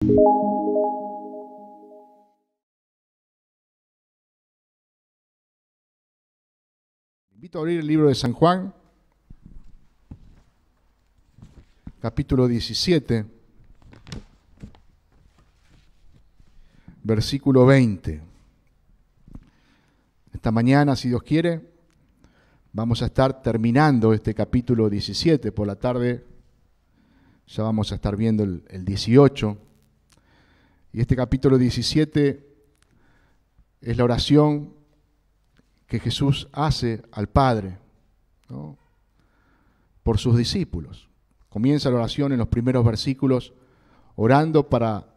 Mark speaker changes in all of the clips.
Speaker 1: Invito a abrir el libro de San Juan, capítulo 17, versículo 20. Esta mañana, si Dios quiere, vamos a estar terminando este capítulo 17. Por la tarde ya vamos a estar viendo el 18. Y este capítulo 17 es la oración que Jesús hace al Padre, ¿no?, por sus discípulos. Comienza la oración en los primeros versículos orando para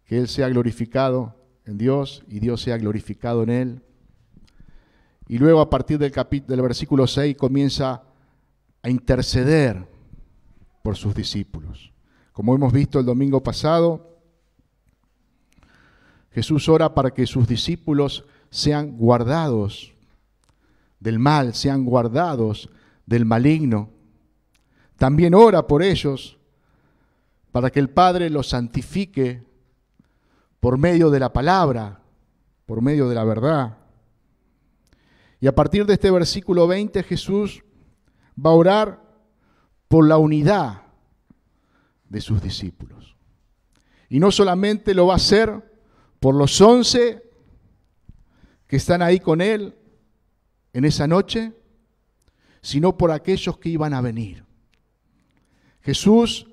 Speaker 1: que Él sea glorificado en Dios y Dios sea glorificado en Él. Y luego a partir del versículo 6 comienza a interceder por sus discípulos. Como hemos visto el domingo pasado, Jesús ora para que sus discípulos sean guardados del mal, sean guardados del maligno. También ora por ellos para que el Padre los santifique por medio de la palabra, por medio de la verdad. Y a partir de este versículo 20, Jesús va a orar por la unidad de sus discípulos. Y no solamente lo va a hacer por los 11 que están ahí con Él en esa noche, sino por aquellos que iban a venir. Jesús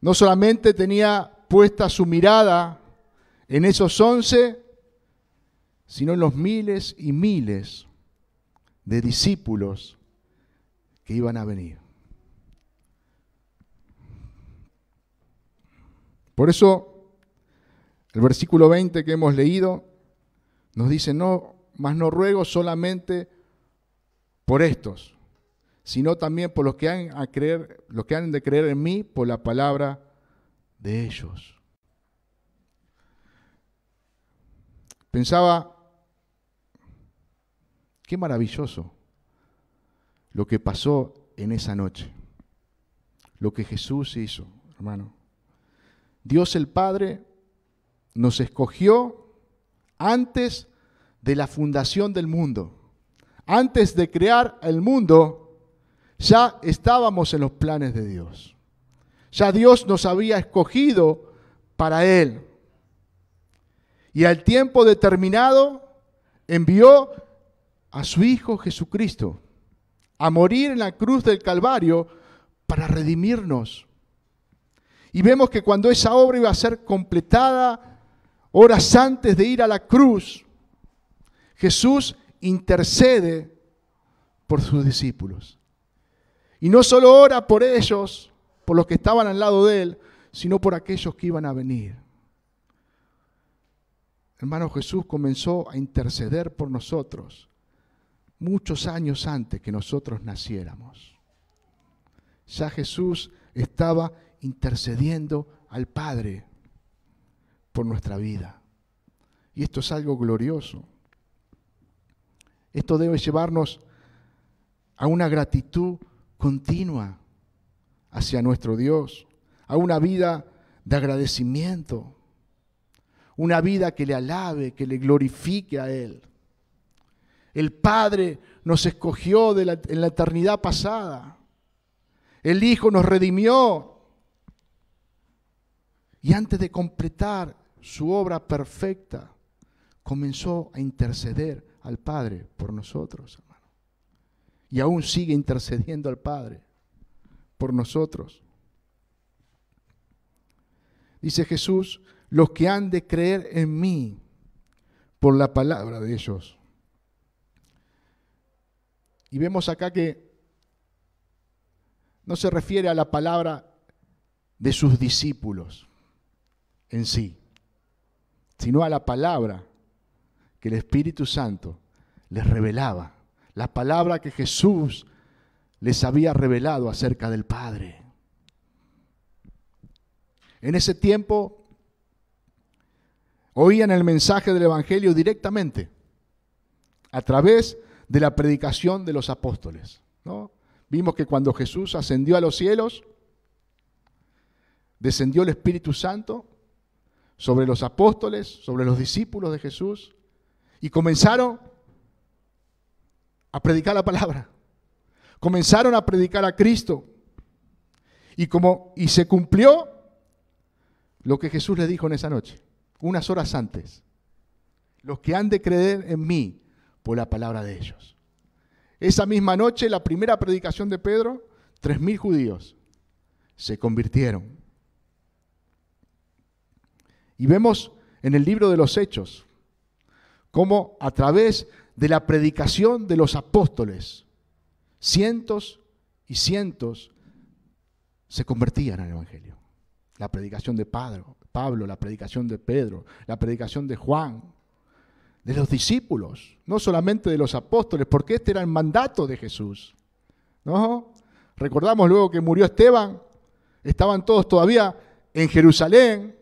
Speaker 1: no solamente tenía puesta su mirada en esos 11, sino en los miles y miles de discípulos que iban a venir. Por eso, el versículo 20 que hemos leído nos dice: no, mas no ruego solamente por estos, sino también por los que han de creer en mí por la palabra de ellos. Pensaba, qué maravilloso lo que pasó en esa noche, lo que Jesús hizo, hermano. Dios el Padre nos escogió antes de la fundación del mundo. Antes de crear el mundo, ya estábamos en los planes de Dios. Ya Dios nos había escogido para Él. Y al tiempo determinado envió a su Hijo Jesucristo a morir en la cruz del Calvario para redimirnos. Y vemos que cuando esa obra iba a ser completada, horas antes de ir a la cruz, Jesús intercede por sus discípulos. Y no solo ora por ellos, por los que estaban al lado de Él, sino por aquellos que iban a venir. Hermano, Jesús comenzó a interceder por nosotros muchos años antes que nosotros naciéramos. Ya Jesús estaba intercediendo al Padre por nuestra vida. Y esto es algo glorioso. Esto debe llevarnos a una gratitud continua hacia nuestro Dios, a una vida de agradecimiento, una vida que le alabe, que le glorifique a Él. El Padre nos escogió en la eternidad pasada. El Hijo nos redimió. Y antes de completar su obra perfecta, comenzó a interceder al Padre por nosotros, hermano. Y aún sigue intercediendo al Padre por nosotros. Dice Jesús: los que han de creer en mí por la palabra de ellos. Y vemos acá que no se refiere a la palabra de sus discípulos en sí, sino a la palabra que el Espíritu Santo les revelaba, la palabra que Jesús les había revelado acerca del Padre. En ese tiempo oían el mensaje del Evangelio directamente, a través de la predicación de los apóstoles, ¿no? Vimos que cuando Jesús ascendió a los cielos, descendió el Espíritu Santo sobre los apóstoles, sobre los discípulos de Jesús, y comenzaron a predicar la palabra. Comenzaron a predicar a Cristo. Y se cumplió lo que Jesús les dijo en esa noche, unas horas antes. Los que han de creer en mí por la palabra de ellos. Esa misma noche, la primera predicación de Pedro, 3.000 judíos se convirtieron. Y vemos en el libro de los Hechos cómo a través de la predicación de los apóstoles, cientos y cientos se convertían al Evangelio. La predicación de Pablo, la predicación de Pedro, la predicación de Juan, de los discípulos, no solamente de los apóstoles, porque este era el mandato de Jesús, ¿no? Recordamos luego que murió Esteban, estaban todos todavía en Jerusalén,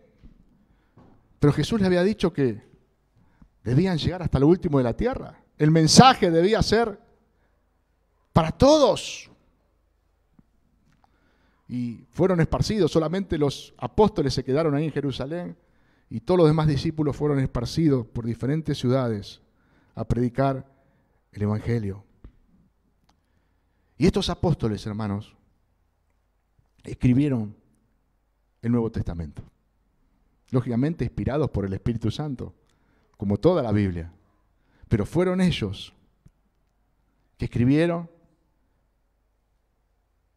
Speaker 1: pero Jesús les había dicho que debían llegar hasta lo último de la tierra. El mensaje debía ser para todos. Y fueron esparcidos, solamente los apóstoles se quedaron ahí en Jerusalén y todos los demás discípulos fueron esparcidos por diferentes ciudades a predicar el Evangelio. Y estos apóstoles, hermanos, escribieron el Nuevo Testamento, lógicamente inspirados por el Espíritu Santo, como toda la Biblia, pero fueron ellos que escribieron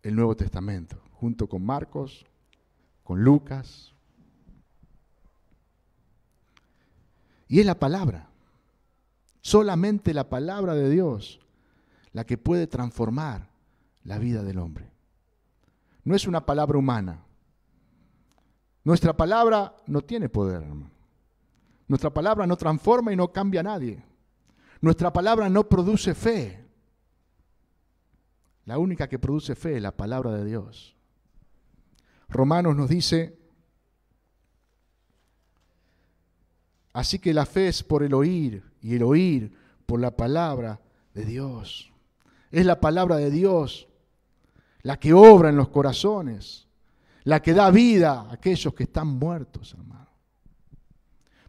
Speaker 1: el Nuevo Testamento, junto con Marcos, con Lucas. Y es la palabra, solamente la palabra de Dios, la que puede transformar la vida del hombre. No es una palabra humana. Nuestra palabra no tiene poder, hermano. Nuestra palabra no transforma y no cambia a nadie. Nuestra palabra no produce fe. La única que produce fe es la palabra de Dios. Romanos nos dice, así que la fe es por el oír y el oír por la palabra de Dios. Es la palabra de Dios la que obra en los corazones, la que da vida a aquellos que están muertos, hermano.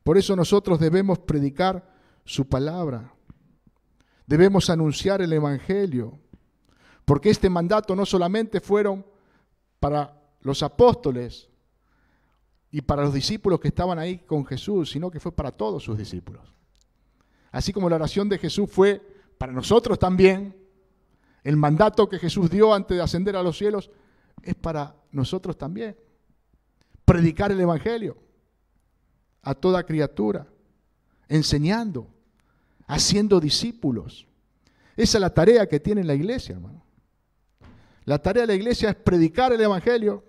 Speaker 1: Por eso nosotros debemos predicar su palabra. Debemos anunciar el Evangelio. Porque este mandato no solamente fueron para los apóstoles y para los discípulos que estaban ahí con Jesús, sino que fue para todos sus discípulos. Así como la oración de Jesús fue para nosotros también, el mandato que Jesús dio antes de ascender a los cielos es para nosotros también. Predicar el Evangelio a toda criatura, enseñando, haciendo discípulos. Esa es la tarea que tiene la iglesia, hermano. La tarea de la iglesia es predicar el Evangelio,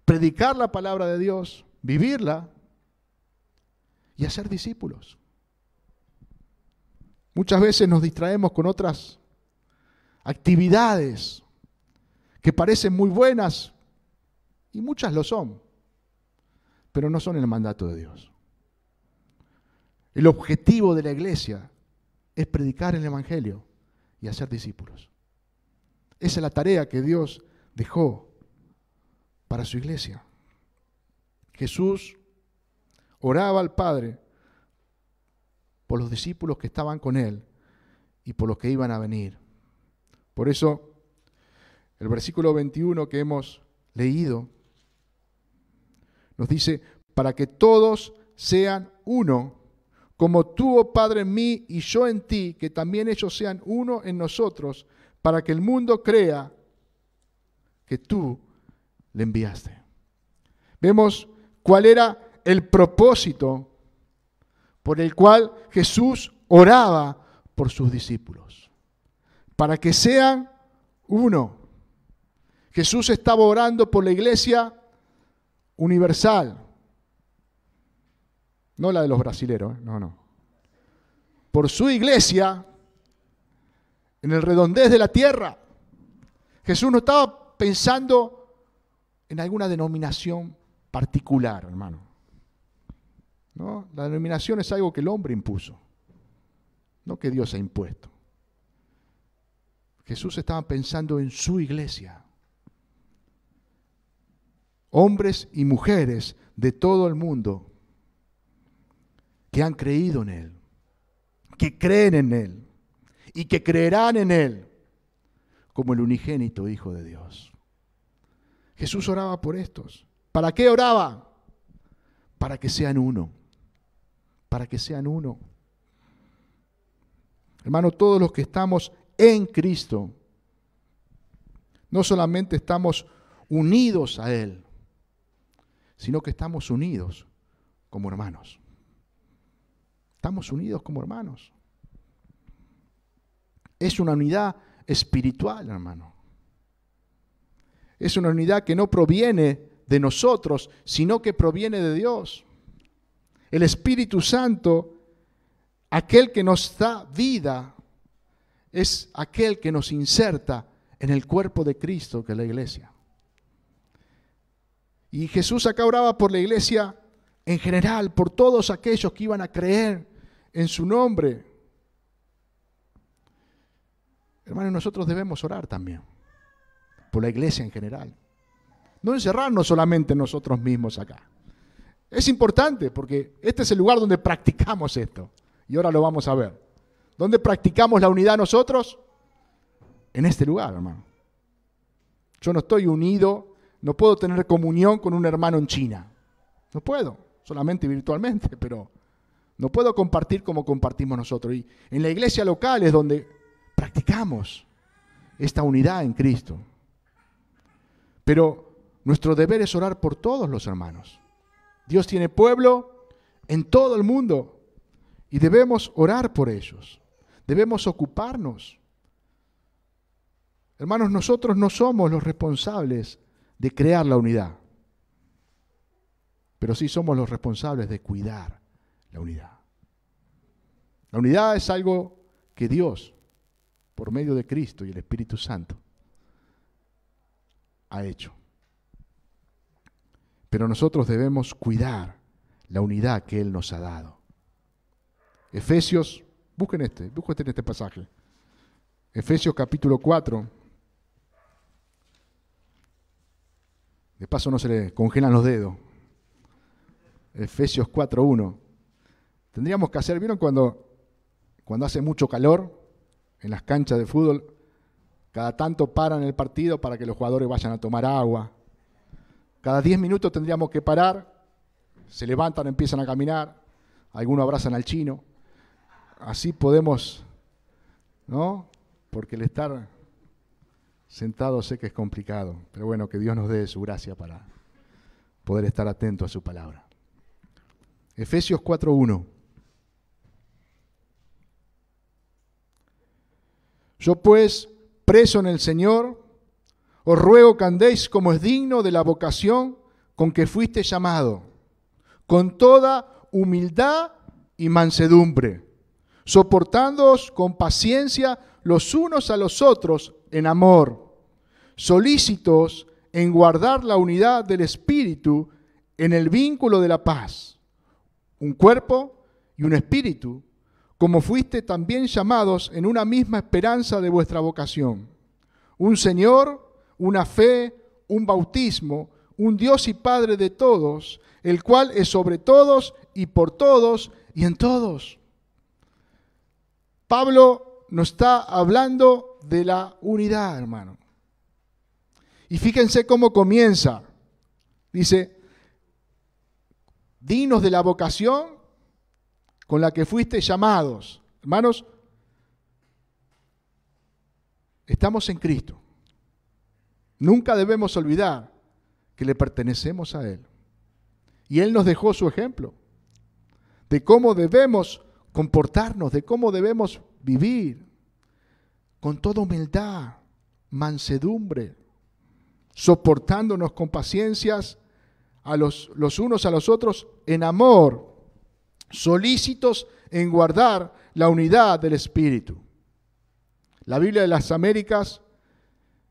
Speaker 1: predicar la palabra de Dios, vivirla y hacer discípulos. Muchas veces nos distraemos con otras actividades que parecen muy buenas y muchas lo son, pero no son el mandato de Dios. El objetivo de la iglesia es predicar el Evangelio y hacer discípulos. Esa es la tarea que Dios dejó para su iglesia. Jesús oraba al Padre por los discípulos que estaban con Él y por los que iban a venir. Por eso, el versículo 21 que hemos leído nos dice, para que todos sean uno, como tú, oh Padre, en mí y yo en ti, que también ellos sean uno en nosotros, para que el mundo crea que tú le enviaste. Vemos cuál era el propósito por el cual Jesús oraba por sus discípulos. Para que sean uno. Jesús estaba orando por la iglesia universal. No la de los brasileros, no. Por su iglesia en el redondez de la tierra. Jesús no estaba pensando en alguna denominación particular, hermano. ¿No? La denominación es algo que el hombre impuso, no que Dios ha impuesto. Jesús estaba pensando en su iglesia. hombres y mujeres de todo el mundo que han creído en Él, que creen en Él y que creerán en Él como el unigénito Hijo de Dios. Jesús oraba por estos. ¿Para qué oraba? Para que sean uno. Para que sean uno. Hermano, todos los que estamos en Cristo, no solamente estamos unidos a Él, sino que estamos unidos como hermanos. Estamos unidos como hermanos. Es una unidad espiritual, hermano. Es una unidad que no proviene de nosotros, sino que proviene de Dios. El Espíritu Santo, aquel que nos da vida, es aquel que nos inserta en el cuerpo de Cristo, que es la iglesia. Y Jesús acá oraba por la iglesia en general, por todos aquellos que iban a creer en su nombre. Hermanos, nosotros debemos orar también por la iglesia en general. No encerrarnos solamente en nosotros mismos acá. Es importante porque este es el lugar donde practicamos esto. Y ahora lo vamos a ver. ¿Dónde practicamos la unidad nosotros? En este lugar, hermano. Yo no estoy unido, no puedo tener comunión con un hermano en China. No puedo, solamente virtualmente, pero no puedo compartir como compartimos nosotros. Y en la iglesia local es donde practicamos esta unidad en Cristo. Pero nuestro deber es orar por todos los hermanos. Dios tiene pueblo en todo el mundo y debemos orar por ellos. Debemos ocuparnos. Hermanos, nosotros no somos los responsables de crear la unidad, pero sí somos los responsables de cuidar la unidad. La unidad es algo que Dios, por medio de Cristo y el Espíritu Santo, ha hecho. Pero nosotros debemos cuidar la unidad que Él nos ha dado. Efesios, busquen en este pasaje. Efesios capítulo 4. De paso no se le congelan los dedos. Efesios 4:1. Tendríamos que hacer, ¿vieron cuando hace mucho calor en las canchas de fútbol? Cada tanto paran el partido para que los jugadores vayan a tomar agua. Cada 10 minutos tendríamos que parar, se levantan, empiezan a caminar, algunos abrazan al chino. Así podemos, ¿no? Porque el estar sentado sé que es complicado, pero bueno, que Dios nos dé su gracia para poder estar atento a su palabra. Efesios 4:1. Yo pues, preso en el Señor, os ruego que andéis como es digno de la vocación con que fuiste llamado, con toda humildad y mansedumbre, soportándoos con paciencia los unos a los otros en amor, solícitos en guardar la unidad del Espíritu en el vínculo de la paz, un cuerpo y un espíritu, como fuiste también llamados en una misma esperanza de vuestra vocación, un Señor, una fe, un bautismo, un Dios y Padre de todos, el cual es sobre todos y por todos y en todos. Pablo nos está hablando de la unidad, hermano. Y fíjense cómo comienza. Dice, dignos de la vocación con la que fuiste llamados. Hermanos, estamos en Cristo. Nunca debemos olvidar que le pertenecemos a Él. Y Él nos dejó su ejemplo de cómo debemos comportarnos, de cómo debemos vivir con toda humildad, mansedumbre, soportándonos con paciencias a los unos a los otros en amor, solícitos en guardar la unidad del Espíritu. La Biblia de las Américas,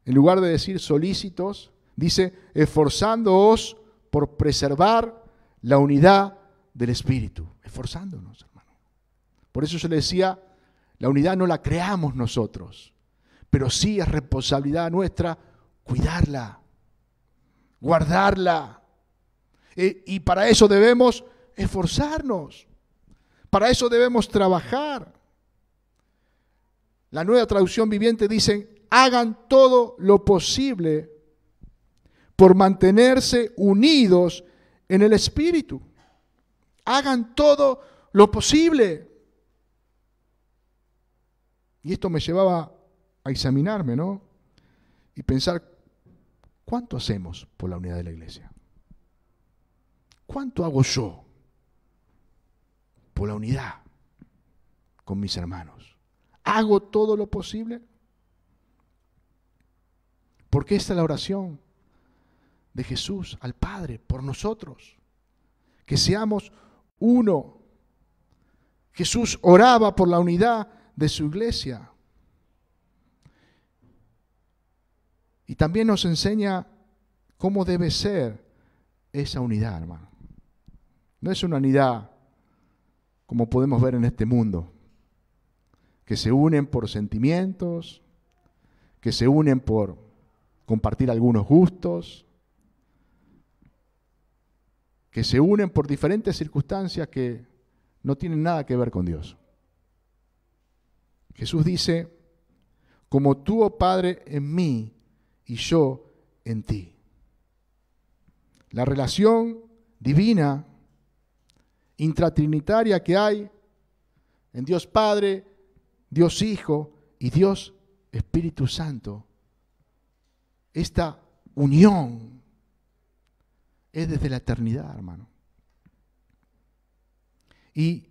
Speaker 1: en lugar de decir solícitos, dice esforzándoos por preservar la unidad del Espíritu. Esforzándonos, hermano. Por eso yo le decía, la unidad no la creamos nosotros, pero sí es responsabilidad nuestra cuidarla. guardarla. Y para eso debemos esforzarnos. Para eso debemos trabajar. La Nueva Traducción Viviente dice: hagan todo lo posible por mantenerse unidos en el Espíritu. Hagan todo lo posible. Y esto me llevaba a examinarme, ¿no? Y pensar, ¿cuánto hacemos por la unidad de la iglesia? ¿Cuánto hago yo por la unidad con mis hermanos? ¿Hago todo lo posible? Porque esta es la oración de Jesús al Padre por nosotros. Que seamos uno. Jesús oraba por la unidad de su iglesia. Y también nos enseña cómo debe ser esa unidad, hermano. No es una unidad como podemos ver en este mundo, que se unen por sentimientos, que se unen por compartir algunos gustos, que se unen por diferentes circunstancias que no tienen nada que ver con Dios. Jesús dice: como tú, oh Padre, en mí y yo en ti. La relación divina, intratrinitaria que hay en Dios Padre, Dios Hijo y Dios Espíritu Santo, esta unión es desde la eternidad, hermano. Y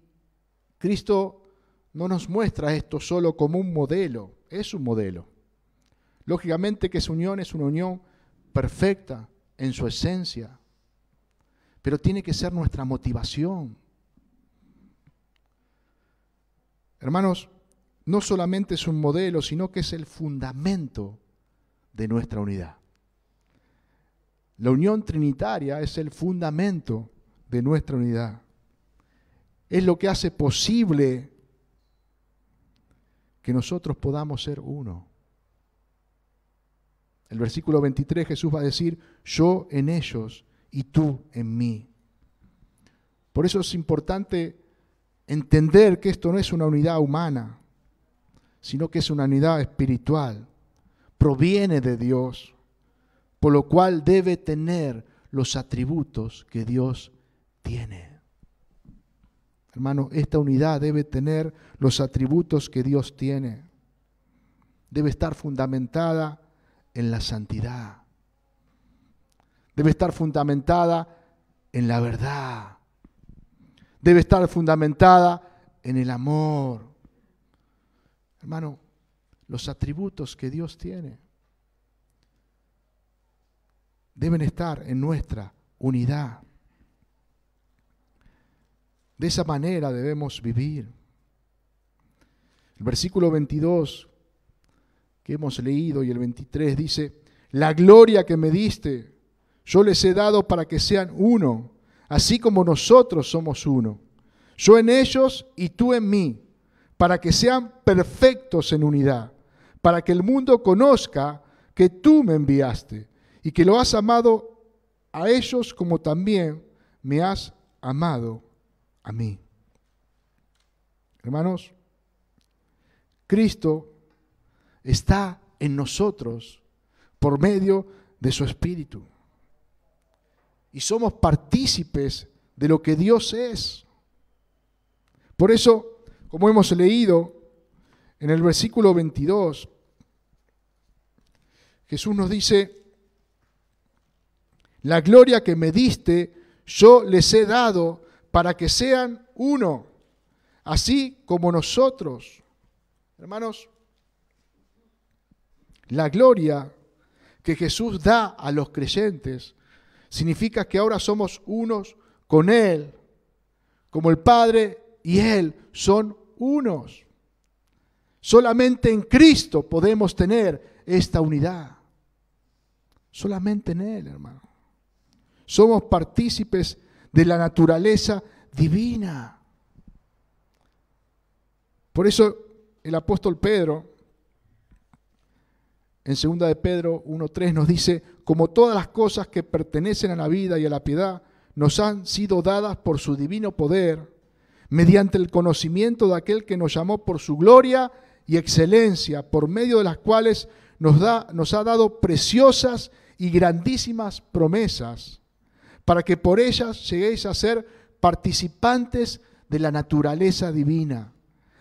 Speaker 1: Cristo no nos muestra esto solo como un modelo, es un modelo. Lógicamente que esa unión es una unión perfecta en su esencia, pero tiene que ser nuestra motivación. Hermanos, no solamente es un modelo, sino que es el fundamento de nuestra unidad. La unión trinitaria es el fundamento de nuestra unidad. Es lo que hace posible que nosotros podamos ser uno. El versículo 23 Jesús va a decir: yo en ellos y tú en mí. Por eso es importante entender que esto no es una unidad humana, sino que es una unidad espiritual. Proviene de Dios, por lo cual debe tener los atributos que Dios tiene. Hermano, esta unidad debe tener los atributos que Dios tiene. Debe estar fundamentada en la santidad. Debe estar fundamentada en la verdad. Debe estar fundamentada en el amor. Hermano, los atributos que Dios tiene deben estar en nuestra unidad. De esa manera debemos vivir. El versículo 22 que hemos leído y el 23 dice: la gloria que me diste, yo les he dado para que sean uno, así como nosotros somos uno. Yo en ellos y tú en mí, para que sean perfectos en unidad, para que el mundo conozca que tú me enviaste y que lo has amado a ellos como también me has amado a mí. Hermanos, Cristo está en nosotros por medio de su Espíritu. Y somos partícipes de lo que Dios es. Por eso, como hemos leído en el versículo 22, Jesús nos dice: la gloria que me diste, yo les he dado para que sean uno, así como nosotros. Hermanos, la gloria que Jesús da a los creyentes significa que ahora somos unos con Él, como el Padre y Él son unos. Solamente en Cristo podemos tener esta unidad. Solamente en Él, hermano. Somos partícipes de la naturaleza divina. Por eso el apóstol Pedro, En 2 de Pedro 1:3 nos dice, como todas las cosas que pertenecen a la vida y a la piedad nos han sido dadas por su divino poder, mediante el conocimiento de aquel que nos llamó por su gloria y excelencia, por medio de las cuales nos ha dado preciosas y grandísimas promesas, para que por ellas lleguéis a ser participantes de la naturaleza divina,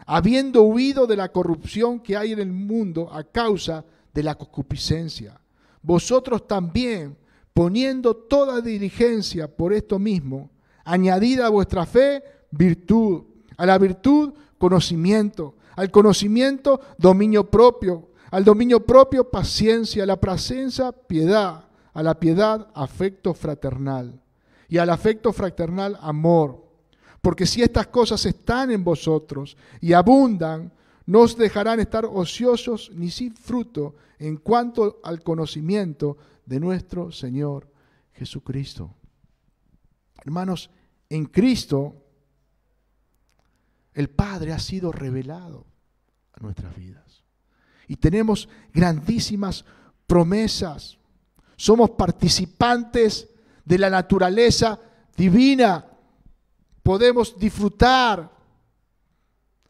Speaker 1: habiendo huido de la corrupción que hay en el mundo a causa de la concupiscencia. Vosotros también, poniendo toda diligencia por esto mismo, añadid a vuestra fe virtud, a la virtud conocimiento, al conocimiento dominio propio, al dominio propio paciencia, a la paciencia piedad, a la piedad afecto fraternal y al afecto fraternal amor. Porque si estas cosas están en vosotros y abundan, no os dejarán estar ociosos ni sin fruto en cuanto al conocimiento de nuestro Señor Jesucristo. Hermanos, en Cristo el Padre ha sido revelado a nuestras vidas. Y tenemos grandísimas promesas. Somos participantes de la naturaleza divina. Podemos disfrutar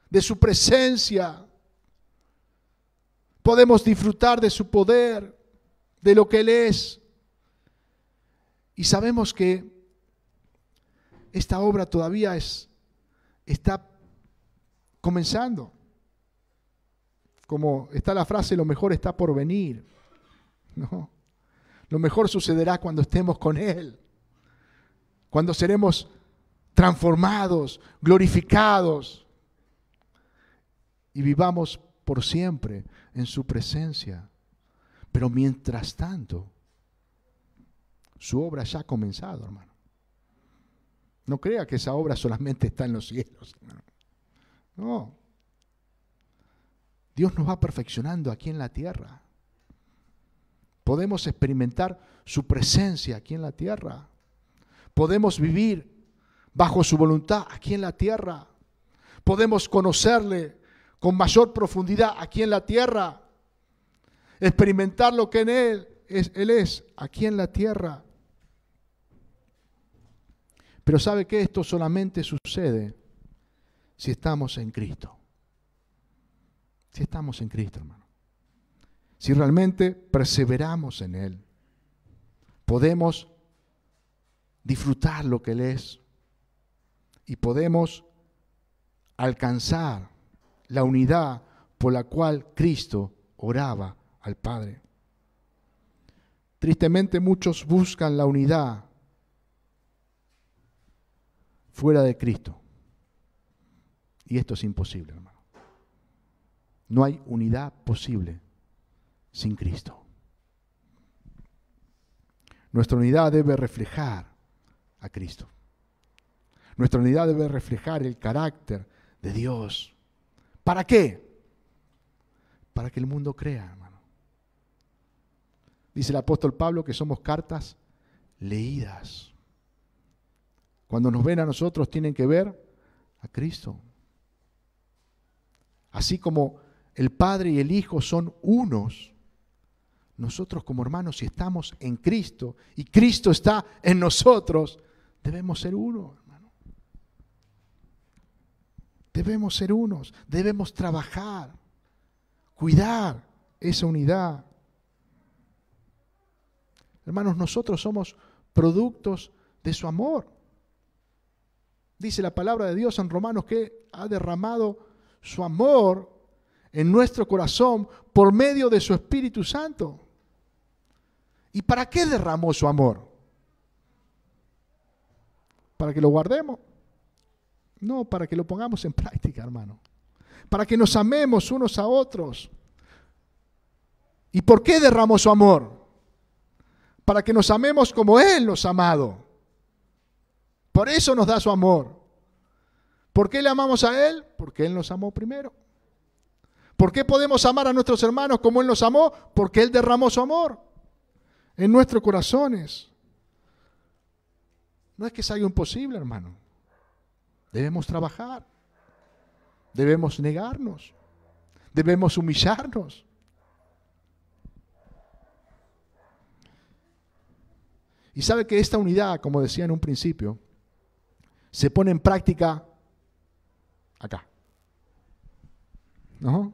Speaker 1: de su presencia. Podemos disfrutar de su poder, de lo que Él es. Y sabemos que esta obra todavía está comenzando. Como está la frase, lo mejor está por venir. No, lo mejor sucederá cuando estemos con Él. Cuando seremos transformados, glorificados y vivamos por siempre en su presencia. Pero mientras tanto, su obra ya ha comenzado, hermano. No crea que esa obra solamente está en los cielos, hermano. No. Dios nos va perfeccionando aquí en la tierra. Podemos experimentar su presencia aquí en la tierra. Podemos vivir bajo su voluntad aquí en la tierra. Podemos conocerle con mayor profundidad aquí en la tierra. Experimentar lo que en Él es aquí en la tierra. Pero ¿sabe qué? Esto solamente sucede si estamos en Cristo. Si estamos en Cristo, hermano. Si realmente perseveramos en Él, podemos disfrutar lo que Él es y podemos alcanzar la unidad por la cual Cristo oraba al Padre. Tristemente muchos buscan la unidad fuera de Cristo. Y esto es imposible, hermano. No hay unidad posible sin Cristo. Nuestra unidad debe reflejar a Cristo. Nuestra unidad debe reflejar el carácter de Dios. ¿Para qué? Para que el mundo crea, hermano. Dice el apóstol Pablo que somos cartas leídas. Cuando nos ven a nosotros tienen que ver a Cristo. Así como el Padre y el Hijo son unos, nosotros como hermanos, si estamos en Cristo y Cristo está en nosotros, debemos ser uno, hermano. Debemos ser unos, debemos trabajar, cuidar esa unidad. Hermanos, nosotros somos productos de su amor. Dice la palabra de Dios en Romanos que ha derramado su amor en nuestro corazón por medio de su Espíritu Santo. ¿Y para qué derramó su amor? ¿Para que lo guardemos? No, para que lo pongamos en práctica, hermano. Para que nos amemos unos a otros. ¿Y por qué derramó su amor? Para que nos amemos como Él nos ha amado. Por eso nos da su amor. ¿Por qué le amamos a Él? Porque Él nos amó primero. ¿Por qué podemos amar a nuestros hermanos como Él nos amó? Porque Él derramó su amor en nuestros corazones. No es que sea algo imposible, hermano. Debemos trabajar. Debemos negarnos. Debemos humillarnos. Y sabe que esta unidad, como decía en un principio, se pone en práctica acá. ¿No?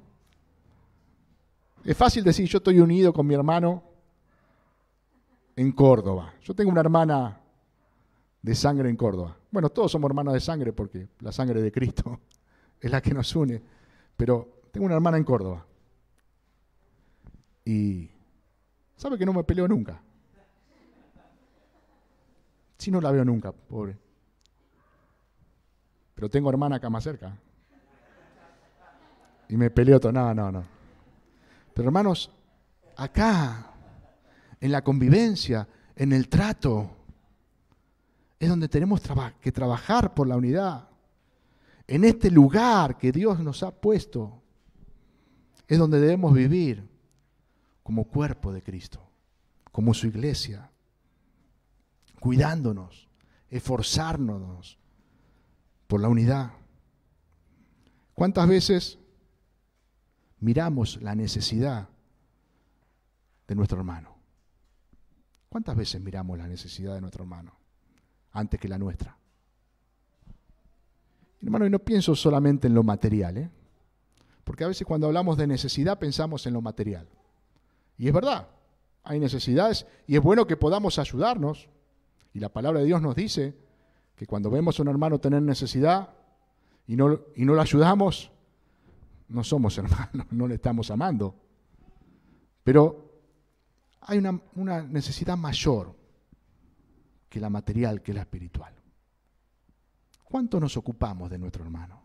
Speaker 1: Es fácil decir, yo estoy unido con mi hermano en Córdoba. Yo tengo una hermana de sangre en Córdoba. Bueno, todos somos hermanos de sangre porque la sangre de Cristo es la que nos une. Pero tengo una hermana en Córdoba. Y sabe que no me peleo nunca. Si no la veo nunca, pobre. Pero tengo hermana acá más cerca. Y me peleo todo. No. Pero hermanos, acá, en la convivencia, en el trato, es donde tenemos que trabajar por la unidad. En este lugar que Dios nos ha puesto, es donde debemos vivir como cuerpo de Cristo, como su iglesia, cuidándonos, esforzándonos por la unidad. ¿Cuántas veces miramos la necesidad de nuestro hermano? ¿Cuántas veces miramos la necesidad de nuestro hermano antes que la nuestra? Hermano, y no pienso solamente en lo material, porque a veces cuando hablamos de necesidad pensamos en lo material. Y es verdad, hay necesidades y es bueno que podamos ayudarnos. Y la palabra de Dios nos dice que cuando vemos a un hermano tener necesidad y no lo ayudamos, no somos hermanos, no le estamos amando. Pero hay una necesidad mayor que la material, que la espiritual. ¿Cuánto nos ocupamos de nuestro hermano?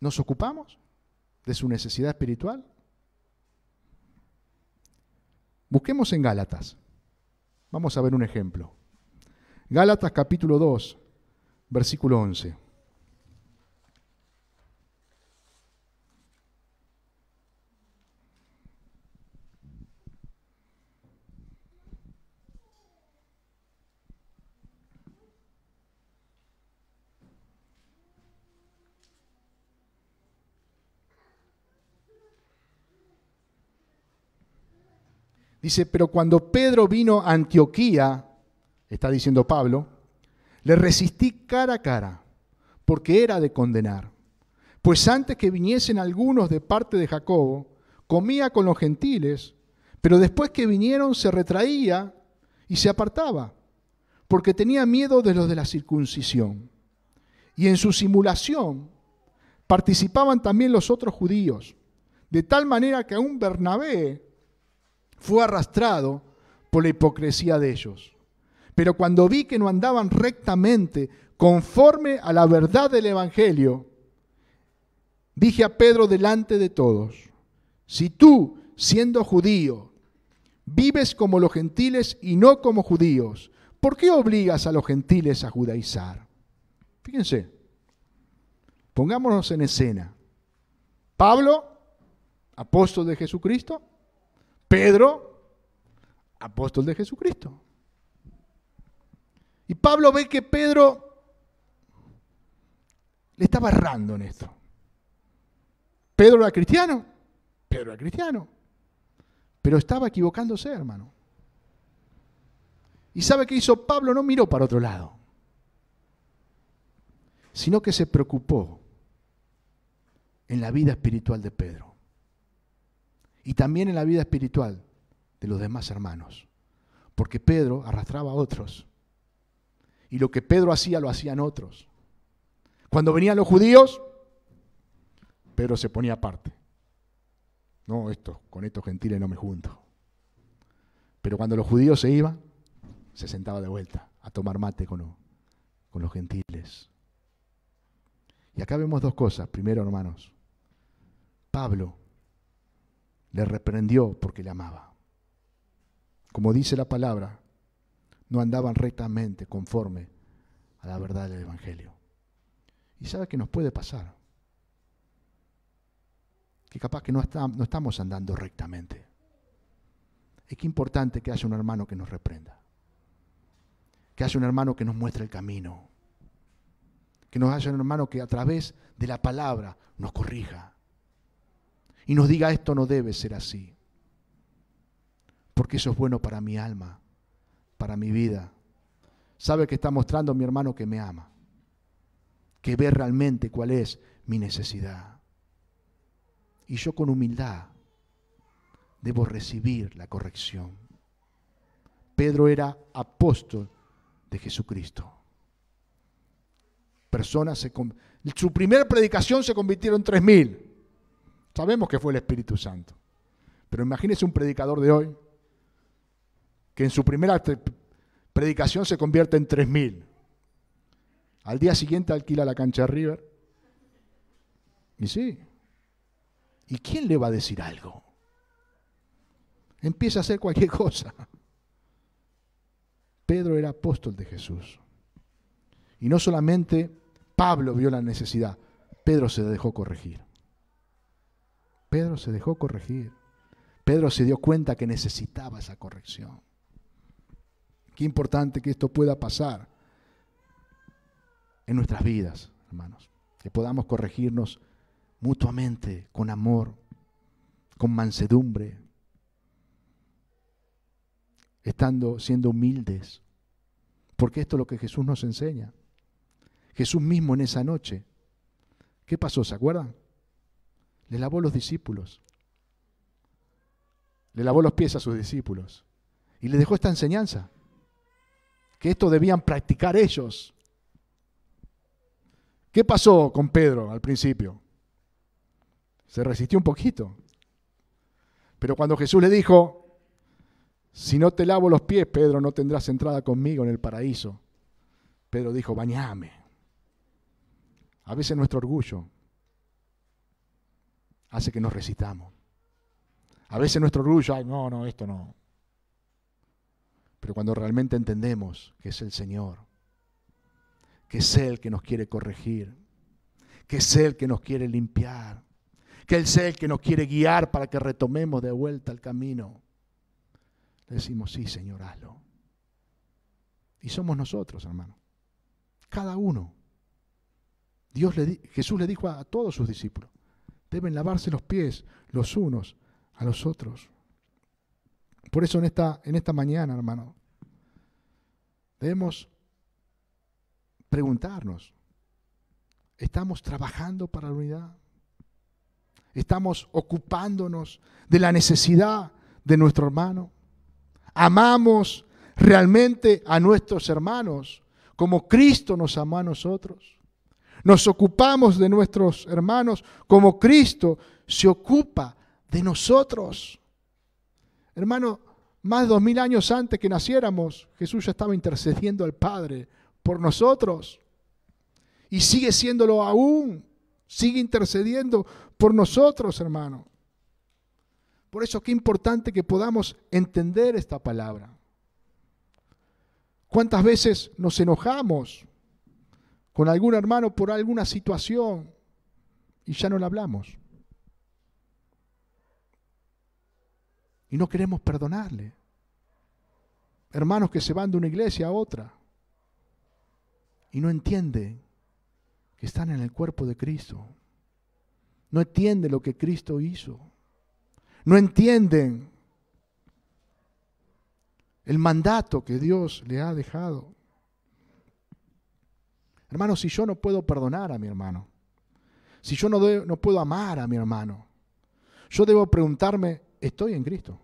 Speaker 1: ¿Nos ocupamos de su necesidad espiritual? Busquemos en Gálatas. Vamos a ver un ejemplo. Gálatas capítulo 2, versículo 11. Dice, pero cuando Pedro vino a Antioquía, está diciendo Pablo, le resistí cara a cara, porque era de condenar. Pues antes que viniesen algunos de parte de Jacobo, comía con los gentiles, pero después que vinieron se retraía y se apartaba, porque tenía miedo de los de la circuncisión. Y en su simulación participaban también los otros judíos, de tal manera que aún Bernabé fue arrastrado por la hipocresía de ellos. Pero cuando vi que no andaban rectamente conforme a la verdad del Evangelio, dije a Pedro delante de todos, si tú, siendo judío, vives como los gentiles y no como judíos, ¿por qué obligas a los gentiles a judaizar? Fíjense, pongámonos en escena. Pablo, apóstol de Jesucristo, Pedro, apóstol de Jesucristo. Y Pablo ve que Pedro le estaba errando en esto. Pedro era cristiano, pero estaba equivocándose, hermano. ¿Y sabe qué hizo Pablo? No miró para otro lado, sino que se preocupó en la vida espiritual de Pedro. Y también en la vida espiritual de los demás hermanos. Porque Pedro arrastraba a otros. Y lo que Pedro hacía, lo hacían otros. Cuando venían los judíos, Pedro se ponía aparte. No, con estos gentiles no me junto. Pero cuando los judíos se iban, se sentaba de vuelta a tomar mate con los gentiles. Y acá vemos dos cosas. Primero, hermanos, Pablo le reprendió porque le amaba. Como dice la palabra, no andaban rectamente conforme a la verdad del Evangelio. Y sabe que nos puede pasar, que capaz que no estamos andando rectamente. Es que importante que haya un hermano que nos reprenda, que haya un hermano que nos muestre el camino, que nos haya un hermano que a través de la palabra nos corrija y nos diga esto no debe ser así. porque eso es bueno para mi alma, para mi vida. Sabe que está mostrando mi hermano que me ama, que ve realmente cuál es mi necesidad. Y yo con humildad debo recibir la corrección. Pedro era apóstol de Jesucristo. Su primera predicación se convirtieron en 3.000. Sabemos que fue el Espíritu Santo. Pero imagínese un predicador de hoy que en su primera predicación se convierte en 3.000. Al día siguiente alquila la cancha de River. Y sí. ¿Y quién le va a decir algo? Empieza a hacer cualquier cosa. Pedro era apóstol de Jesús. Y no solamente Pablo vio la necesidad, Pedro se dejó corregir. Pedro se dejó corregir. Pedro se dio cuenta que necesitaba esa corrección. Qué importante que esto pueda pasar en nuestras vidas, hermanos. Que podamos corregirnos mutuamente, con amor, con mansedumbre, siendo humildes. Porque esto es lo que Jesús nos enseña. Jesús mismo en esa noche, ¿qué pasó? ¿Se acuerdan? Le lavó los discípulos. Le lavó los pies a sus discípulos. Y les dejó esta enseñanza. Que esto debían practicar ellos. ¿Qué pasó con Pedro al principio? Se resistió un poquito. Pero cuando Jesús le dijo, si no te lavo los pies, Pedro, no tendrás entrada conmigo en el paraíso. Pedro dijo, bañame. A veces nuestro orgullo hace que nos resistamos. A veces nuestro orgullo, ay, no, esto no. Pero cuando realmente entendemos que es el Señor, que es Él que nos quiere corregir, que es Él que nos quiere limpiar, que es Él que nos quiere guiar para que retomemos de vuelta el camino, le decimos, sí, Señor, hazlo. Y somos nosotros, hermano. Cada uno. Jesús le dijo a todos sus discípulos, deben lavarse los pies los unos a los otros. Por eso en esta mañana, hermano, debemos preguntarnos, ¿estamos trabajando para la unidad? ¿Estamos ocupándonos de la necesidad de nuestro hermano? ¿Amamos realmente a nuestros hermanos como Cristo nos amó a nosotros? ¿Nos ocupamos de nuestros hermanos como Cristo se ocupa de nosotros? Hermano, más de 2000 años antes que naciéramos, Jesús ya estaba intercediendo al Padre por nosotros. Y sigue siéndolo aún. Sigue intercediendo por nosotros, hermano. Por eso qué importante que podamos entender esta palabra. ¿Cuántas veces nos enojamos con algún hermano por alguna situación y ya no le hablamos? Y no queremos perdonarle. Hermanos que se van de una iglesia a otra y no entienden que están en el cuerpo de Cristo. No entienden lo que Cristo hizo. No entienden el mandato que Dios le ha dejado. Hermano, si yo no puedo perdonar a mi hermano, si yo no puedo amar a mi hermano, yo debo preguntarme, ¿estoy en Cristo?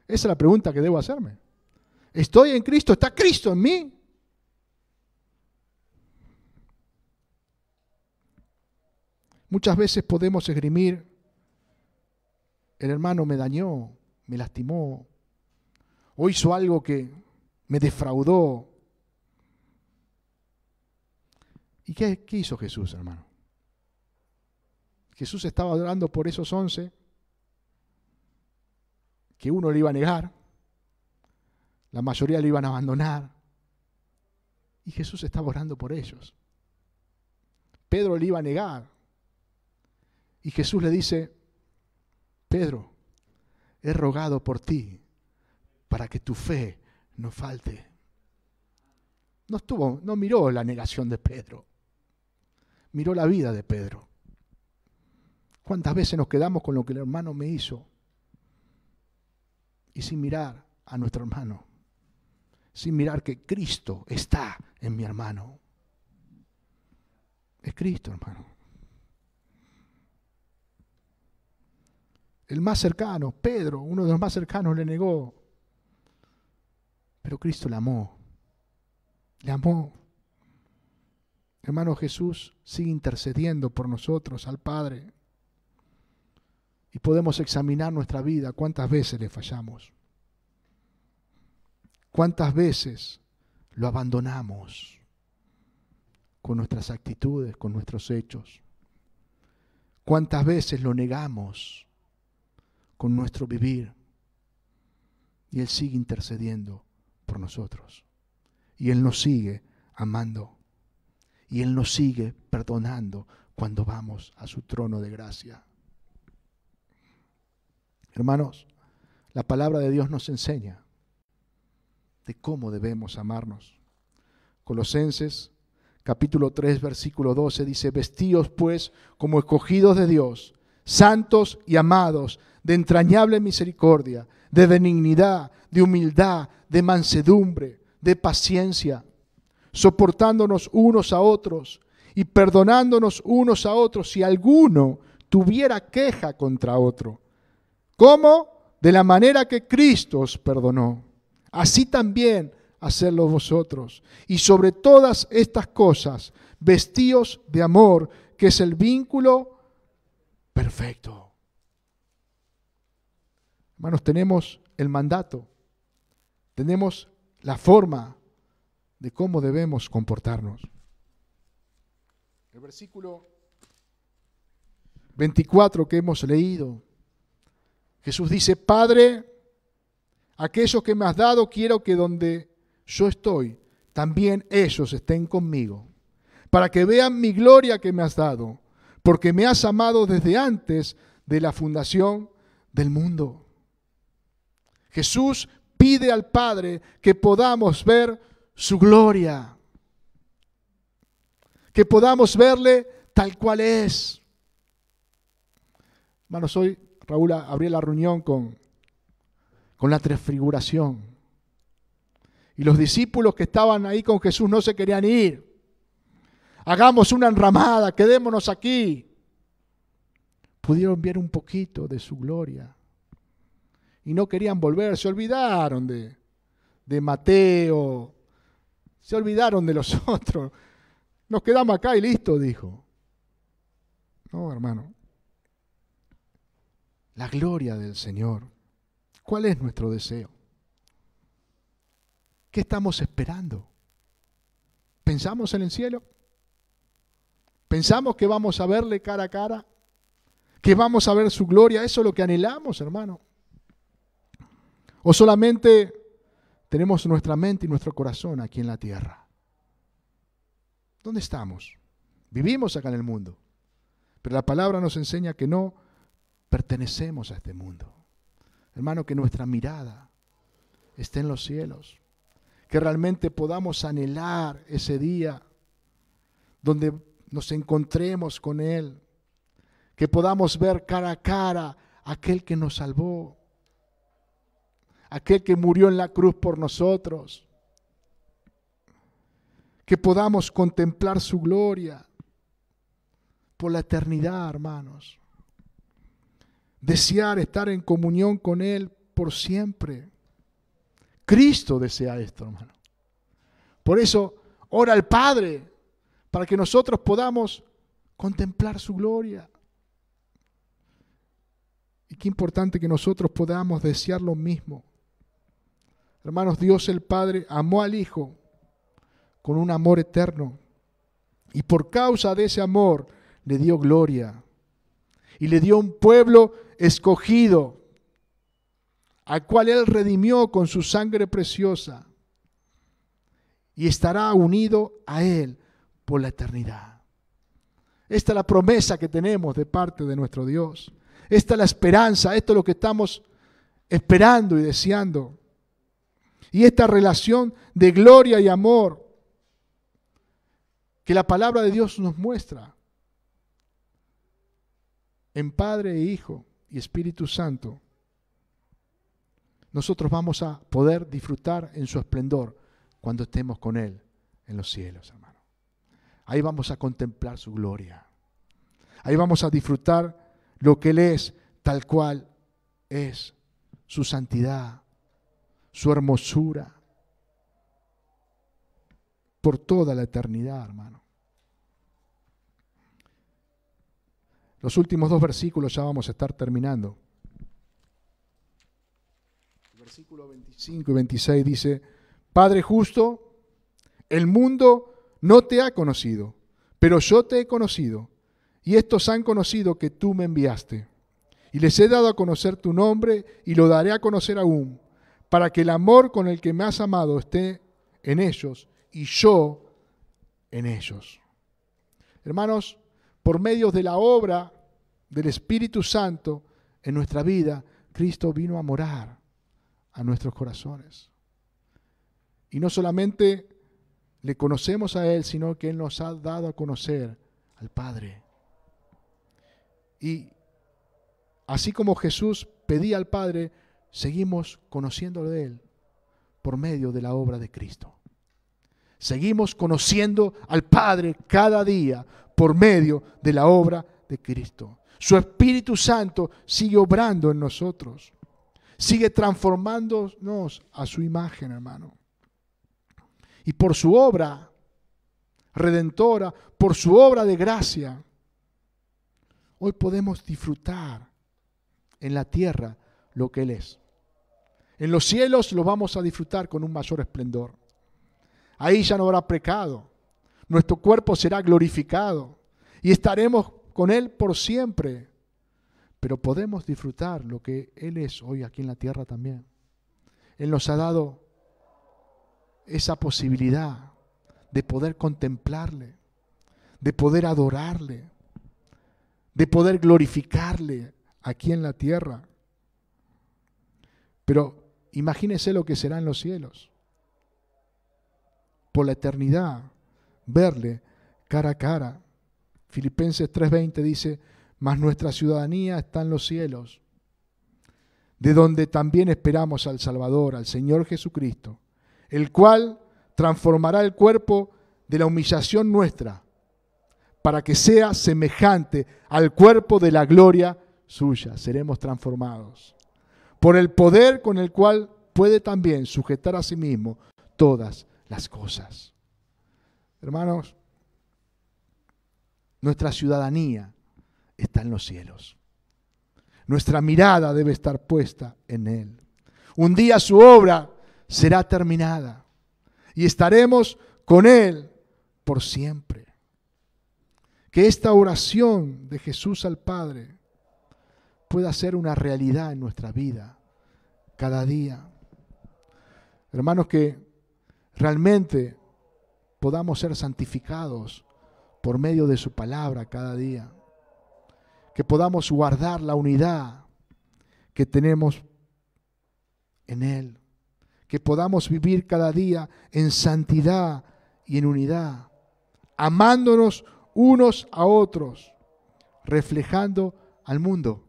Speaker 1: Esa es la pregunta que debo hacerme. ¿Estoy en Cristo? ¿Está Cristo en mí? Muchas veces podemos esgrimir, el hermano me dañó, me lastimó, o hizo algo que me defraudó. ¿Y qué hizo Jesús, hermano? Jesús estaba orando por esos 11, que uno le iba a negar, la mayoría le iban a abandonar, y Jesús estaba orando por ellos. Pedro le iba a negar, y Jesús le dice, Pedro, he rogado por ti para que tu fe no falte. No miró la negación de Pedro, miró la vida de Pedro. ¿Cuántas veces nos quedamos con lo que el hermano me hizo? y sin mirar a nuestro hermano, sin mirar que Cristo está en mi hermano. Es Cristo, hermano. El más cercano, Pedro, uno de los más cercanos, le negó. Pero Cristo le amó. Le amó. Hermano, Jesús sigue intercediendo por nosotros al Padre. Y podemos examinar nuestra vida, cuántas veces le fallamos. Cuántas veces lo abandonamos con nuestras actitudes, con nuestros hechos. Cuántas veces lo negamos con nuestro vivir. Y Él sigue intercediendo por nosotros. Y Él nos sigue amando. Y Él nos sigue perdonando cuando vamos a su trono de gracia. Hermanos, la palabra de Dios nos enseña de cómo debemos amarnos. Colosenses capítulo 3, versículo 12 dice: vestíos pues como escogidos de Dios, santos y amados, de entrañable misericordia, de benignidad, de humildad, de mansedumbre, de paciencia, soportándonos unos a otros y perdonándonos unos a otros si alguno tuviera queja contra otro. ¿Cómo? De la manera que Cristo os perdonó. Así también hacedlo vosotros. Y sobre todas estas cosas, vestíos de amor, que es el vínculo perfecto. Hermanos, tenemos el mandato, tenemos la forma de cómo debemos comportarnos. El versículo 24 que hemos leído, Jesús dice: Padre, aquellos que me has dado, quiero que donde yo estoy, también ellos estén conmigo, para que vean mi gloria que me has dado, porque me has amado desde antes de la fundación del mundo. Jesús pide al Padre que podamos ver su gloria, que podamos verle tal cual es. Hermanos, hoy Raúl abrió la reunión con la transfiguración. Y los discípulos que estaban ahí con Jesús no se querían ir. Hagamos una enramada, quedémonos aquí. Pudieron ver un poquito de su gloria. Y no querían volver, se olvidaron de Mateo, se olvidaron de los otros. Nos quedamos acá y listo, dijo. No, hermano. La gloria del Señor. ¿Cuál es nuestro deseo? ¿Qué estamos esperando? ¿Pensamos en el cielo? ¿Pensamos que vamos a verle cara a cara? ¿Que vamos a ver su gloria? ¿Eso es lo que anhelamos, hermano? ¿O solamente tenemos nuestra mente y nuestro corazón aquí en la tierra? ¿Dónde estamos? Vivimos acá en el mundo, pero la palabra nos enseña que no pertenecemos a este mundo. Hermano, que nuestra mirada esté en los cielos, que realmente podamos anhelar ese día donde nos encontremos con Él, que podamos ver cara a cara a aquel que nos salvó, aquel que murió en la cruz por nosotros, que podamos contemplar su gloria por la eternidad, hermanos. Desear estar en comunión con Él por siempre. Cristo desea esto, hermano. Por eso ora al Padre para que nosotros podamos contemplar su gloria. Y qué importante que nosotros podamos desear lo mismo. Hermanos, Dios el Padre amó al Hijo con un amor eterno. Y por causa de ese amor le dio gloria. Y le dio un pueblo escogido, al cual Él redimió con su sangre preciosa. Y estará unido a Él por la eternidad. Esta es la promesa que tenemos de parte de nuestro Dios. Esta es la esperanza, esto es lo que estamos esperando y deseando. Y esta relación de gloria y amor que la palabra de Dios nos muestra en Padre e Hijo y Espíritu Santo, nosotros vamos a poder disfrutar en su esplendor cuando estemos con Él en los cielos, hermano. Ahí vamos a contemplar su gloria. Ahí vamos a disfrutar lo que Él es, tal cual es, su santidad, su hermosura, por toda la eternidad, hermano. Los últimos 2 versículos ya vamos a estar terminando. El versículo 25 y 26 dice: Padre justo, el mundo no te ha conocido, pero yo te he conocido, y estos han conocido que tú me enviaste. Y les he dado a conocer tu nombre, y lo daré a conocer aún, para que el amor con el que me has amado esté en ellos, y yo en ellos. Hermanos, por medio de la obra del Espíritu Santo en nuestra vida, Cristo vino a morar a nuestros corazones. Y no solamente le conocemos a Él, sino que Él nos ha dado a conocer al Padre. Y así como Jesús pedía al Padre, seguimos conociéndolo de Él por medio de la obra de Cristo. Seguimos conociendo al Padre cada día por medio de la obra de Cristo. Su Espíritu Santo sigue obrando en nosotros. Sigue transformándonos a su imagen, hermano. Y por su obra redentora, por su obra de gracia, hoy podemos disfrutar en la tierra lo que Él es. En los cielos lo vamos a disfrutar con un mayor esplendor. Ahí ya no habrá pecado. Nuestro cuerpo será glorificado y estaremos con Él por siempre. Pero podemos disfrutar lo que Él es hoy aquí en la tierra también. Él nos ha dado esa posibilidad de poder contemplarle, de poder adorarle, de poder glorificarle aquí en la tierra. Pero imagínese lo que será en los cielos. Por la eternidad, verle cara a cara. Filipenses 3:20 dice: mas nuestra ciudadanía está en los cielos, de donde también esperamos al Salvador, al Señor Jesucristo, el cual transformará el cuerpo de la humillación nuestra, para que sea semejante al cuerpo de la gloria suya. Seremos transformados por el poder con el cual puede también sujetar a sí mismo todas las cosas. Hermanos, nuestra ciudadanía está en los cielos. Nuestra mirada debe estar puesta en Él. Un día su obra será terminada y estaremos con Él por siempre. Que esta oración de Jesús al Padre pueda ser una realidad en nuestra vida cada día. Hermanos, que realmente podamos ser santificados por medio de su palabra cada día. Que podamos guardar la unidad que tenemos en Él. Que podamos vivir cada día en santidad y en unidad, amándonos unos a otros, reflejando al mundo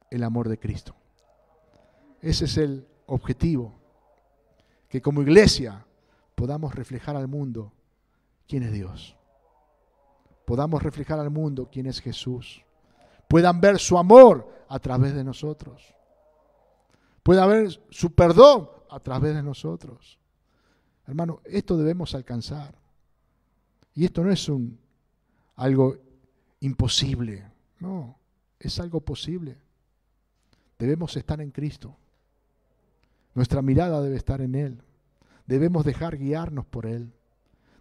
Speaker 1: el amor de Cristo. Ese es el objetivo, que como iglesia podamos reflejar al mundo quién es Dios. Podamos reflejar al mundo quién es Jesús. Puedan ver su amor a través de nosotros. Puedan ver su perdón a través de nosotros. Hermano, esto debemos alcanzar. Y esto no es algo imposible. No, es algo posible. Debemos estar en Cristo. Nuestra mirada debe estar en Él. Debemos dejar guiarnos por Él.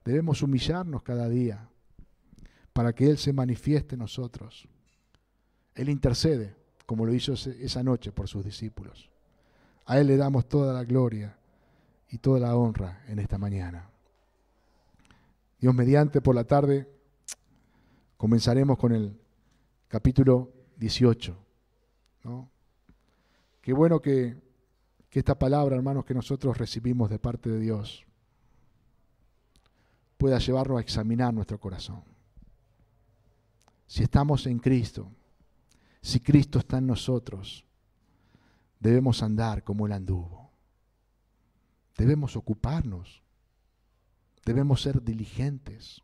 Speaker 1: Debemos humillarnos cada día para que Él se manifieste en nosotros. Él intercede, como lo hizo esa noche por sus discípulos. A Él le damos toda la gloria y toda la honra en esta mañana. Dios mediante, por la tarde comenzaremos con el capítulo 18, ¿no? Qué bueno que esta palabra, hermanos, que nosotros recibimos de parte de Dios pueda llevarnos a examinar nuestro corazón. Si estamos en Cristo, si Cristo está en nosotros, debemos andar como Él anduvo. Debemos ocuparnos. Debemos ser diligentes.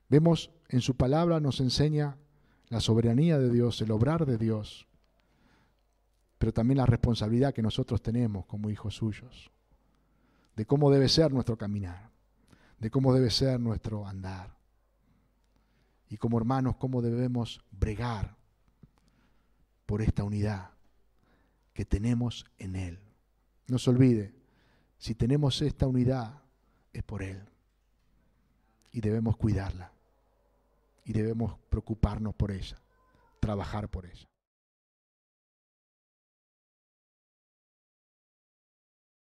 Speaker 1: Vemos en su palabra, nos enseña la soberanía de Dios, el obrar de Dios, pero también la responsabilidad que nosotros tenemos como hijos suyos, de cómo debe ser nuestro caminar, de cómo debe ser nuestro andar, y como hermanos, cómo debemos bregar por esta unidad que tenemos en Él. No se olvide, si tenemos esta unidad es por Él, y debemos cuidarla, y debemos preocuparnos por ella, trabajar por ella.